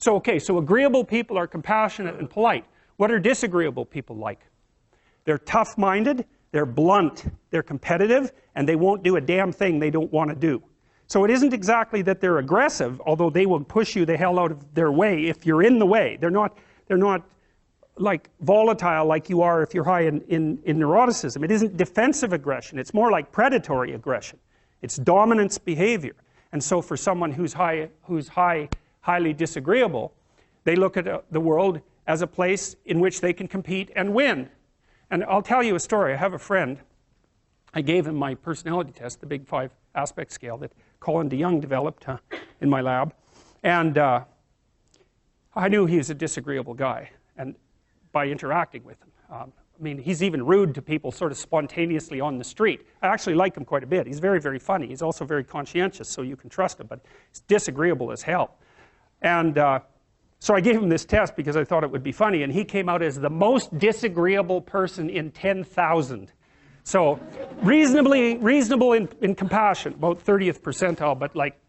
So, okay, so agreeable people are compassionate and polite. What are disagreeable people like? They're tough-minded, they're blunt, they're competitive, and they won't do a damn thing they don't want to do. So it isn't exactly that they're aggressive, although they will push you the hell out of their way if you're in the way. They're not like volatile like you are if you're high in neuroticism. It isn't defensive aggression, it's more like predatory aggression. It's dominance behavior. And so for someone who's highly disagreeable, they look at the world as a place in which they can compete and win. And I'll tell you a story. I have a friend, I gave him my personality test, the Big 5 aspect scale that Colin DeYoung developed in my lab. And I knew he was a disagreeable guy, and by interacting with him. I mean, he's even rude to people sort of spontaneously on the street. I actually like him quite a bit. He's very, very funny. He's also very conscientious, so you can trust him, but he's disagreeable as hell. And so I gave him this test because I thought it would be funny, and he came out as the most disagreeable person in 10,000. So reasonable in compassion, about 30th percentile, but like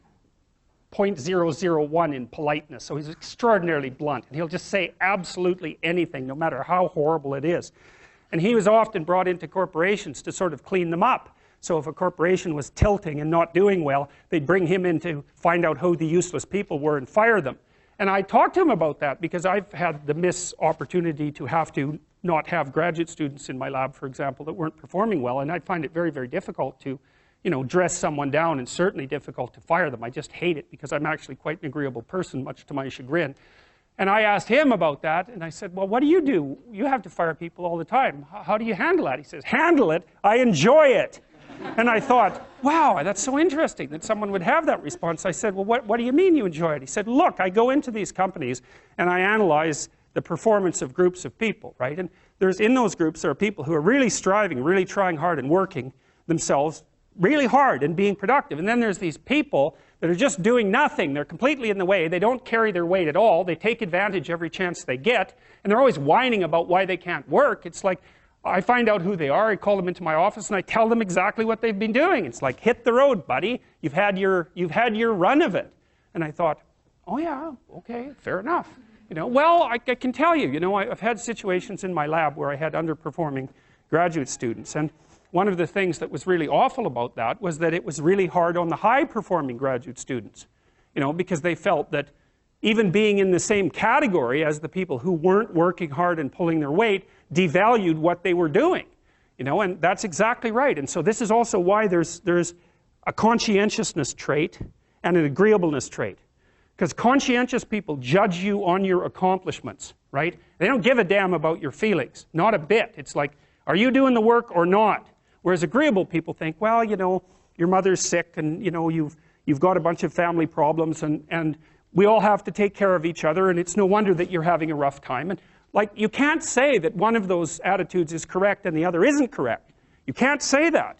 0.001 in politeness. So he's extraordinarily blunt, and he'll just say absolutely anything, no matter how horrible it is. And he was often brought into corporations to sort of clean them up. So if a corporation was tilting and not doing well, they'd bring him in to find out who the useless people were and fire them. And I talked to him about that because I've had the miss opportunity to have to not have graduate students in my lab, for example, that weren't performing well, and I find it very, very difficult to, you know, dress someone down, and certainly difficult to fire them. I just hate it because I'm actually quite an agreeable person, much to my chagrin. And I asked him about that, and I said, well, what do? You have to fire people all the time. How do you handle that? He says, handle it? I enjoy it. And I thought, wow, that's so interesting that someone would have that response. I said, well, what do you mean you enjoy it? He said, look, I go into these companies and I analyze the performance of groups of people, right? And in those groups there are people who are really striving, really trying hard and working themselves really hard and being productive. And then there's these people that are just doing nothing. They're completely in the way. They don't carry their weight at all. They take advantage every chance they get. And they're always whining about why they can't work. It's like, I find out who they are, I call them into my office, and I tell them exactly what they've been doing. It's like, hit the road, buddy. You've had your run of it. And I thought, oh yeah, okay, fair enough. You know, well, I can tell you, you know, I've had situations in my lab where I had underperforming graduate students. And one of the things that was really awful about that was that it was really hard on the high-performing graduate students, you know, because they felt that even being in the same category as the people who weren't working hard and pulling their weight devalued what they were doing, you know, and that's exactly right. And so this is also why there's a conscientiousness trait and an agreeableness trait. Because conscientious people judge you on your accomplishments, right? They don't give a damn about your feelings, not a bit. It's like, are you doing the work or not? Whereas agreeable people think, well, you know, your mother's sick, and you know, you've got a bunch of family problems, and we all have to take care of each other, and it's no wonder that you're having a rough time. And like, you can't say that one of those attitudes is correct and the other isn't correct. You can't say that.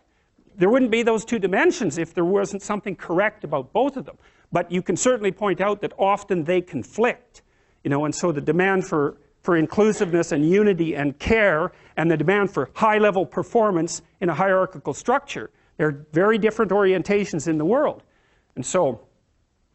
There wouldn't be those two dimensions if there wasn't something correct about both of them. But you can certainly point out that often they conflict, you know, and so the demand for inclusiveness and unity and care, and the demand for high-level performance in a hierarchical structure, they're very different orientations in the world. And so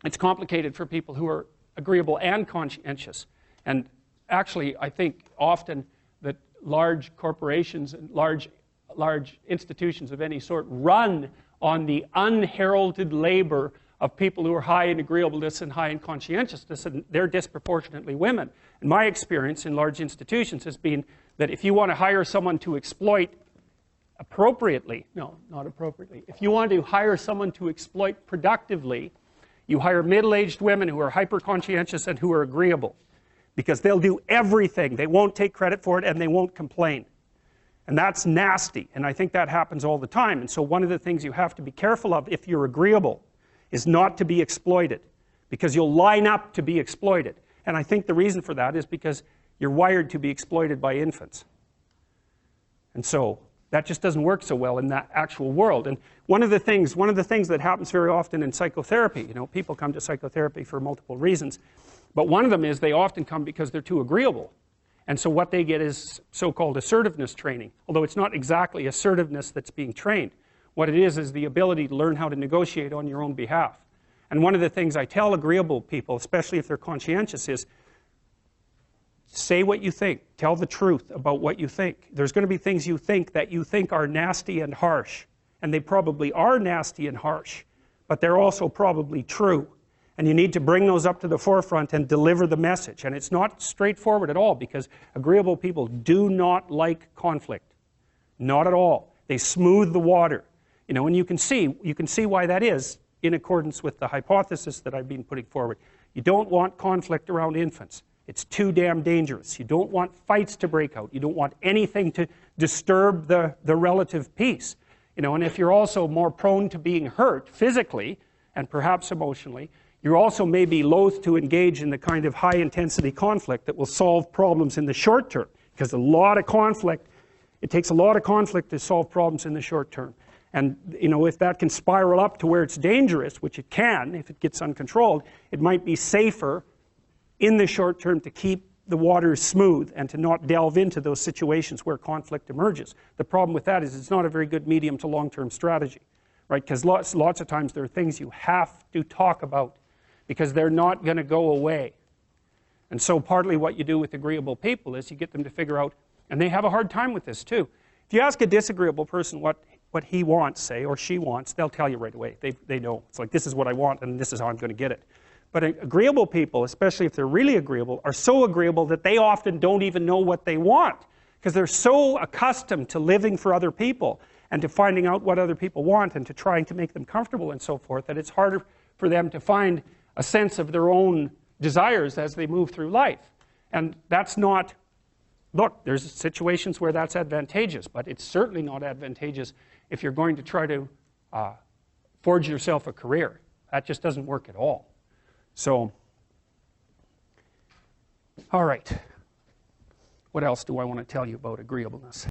it's complicated for people who are agreeable and conscientious. And actually, I think often that large corporations and large institutions of any sort run on the unheralded labor of people who are high in agreeableness and high in conscientiousness, and they're disproportionately women. And my experience in large institutions has been that if you want to hire someone to exploit appropriately, no, not appropriately, if you want to hire someone to exploit productively, you hire middle-aged women who are hyper-conscientious and who are agreeable, because they'll do everything. They won't take credit for it, and they won't complain. And that's nasty, and I think that happens all the time. And so one of the things you have to be careful of if you're agreeable is not to be exploited, because you'll line up to be exploited. And I think the reason for that is because you're wired to be exploited by infants. And so that just doesn't work so well in that actual world. And one of the things that happens very often in psychotherapy, you know, people come to psychotherapy for multiple reasons, but one of them is they often come because they're too agreeable. And so what they get is so-called assertiveness training, although it's not exactly assertiveness that's being trained. What it is the ability to learn how to negotiate on your own behalf. And one of the things I tell agreeable people, especially if they're conscientious, is say what you think. Tell the truth about what you think. There's going to be things you think that you think are nasty and harsh. And they probably are nasty and harsh. But they're also probably true. And you need to bring those up to the forefront and deliver the message. And it's not straightforward at all, because agreeable people do not like conflict. Not at all. They smooth the water. You know, and you can see why that is in accordance with the hypothesis that I've been putting forward. You don't want conflict around infants. It's too damn dangerous. You don't want fights to break out. You don't want anything to disturb the relative peace. You know, and if you're also more prone to being hurt physically and perhaps emotionally, you also may be loath to engage in the kind of high-intensity conflict that will solve problems in the short term, because it takes a lot of conflict to solve problems in the short term. And you know, if that can spiral up to where it's dangerous, which it can if it gets uncontrolled, it might be safer in the short term to keep the waters smooth and to not delve into those situations where conflict emerges. The problem with that is it's not a very good medium to long-term strategy, right? Because lots of times there are things you have to talk about because they're not going to go away. And so partly what you do with agreeable people is you get them to figure out, and they have a hard time with this too. If you ask a disagreeable person what he wants, say, or she wants, they'll tell you right away. They know. It's like, this is what I want, and this is how I'm going to get it. But agreeable people, especially if they're really agreeable, are so agreeable that they often don't even know what they want, because they're so accustomed to living for other people and to finding out what other people want and to trying to make them comfortable and so forth, that it's harder for them to find a sense of their own desires as they move through life. And that's not, look, there's situations where that's advantageous, but it's certainly not advantageous if you're going to try to forge yourself a career. That just doesn't work at all. So, all right. What else do I want to tell you about agreeableness?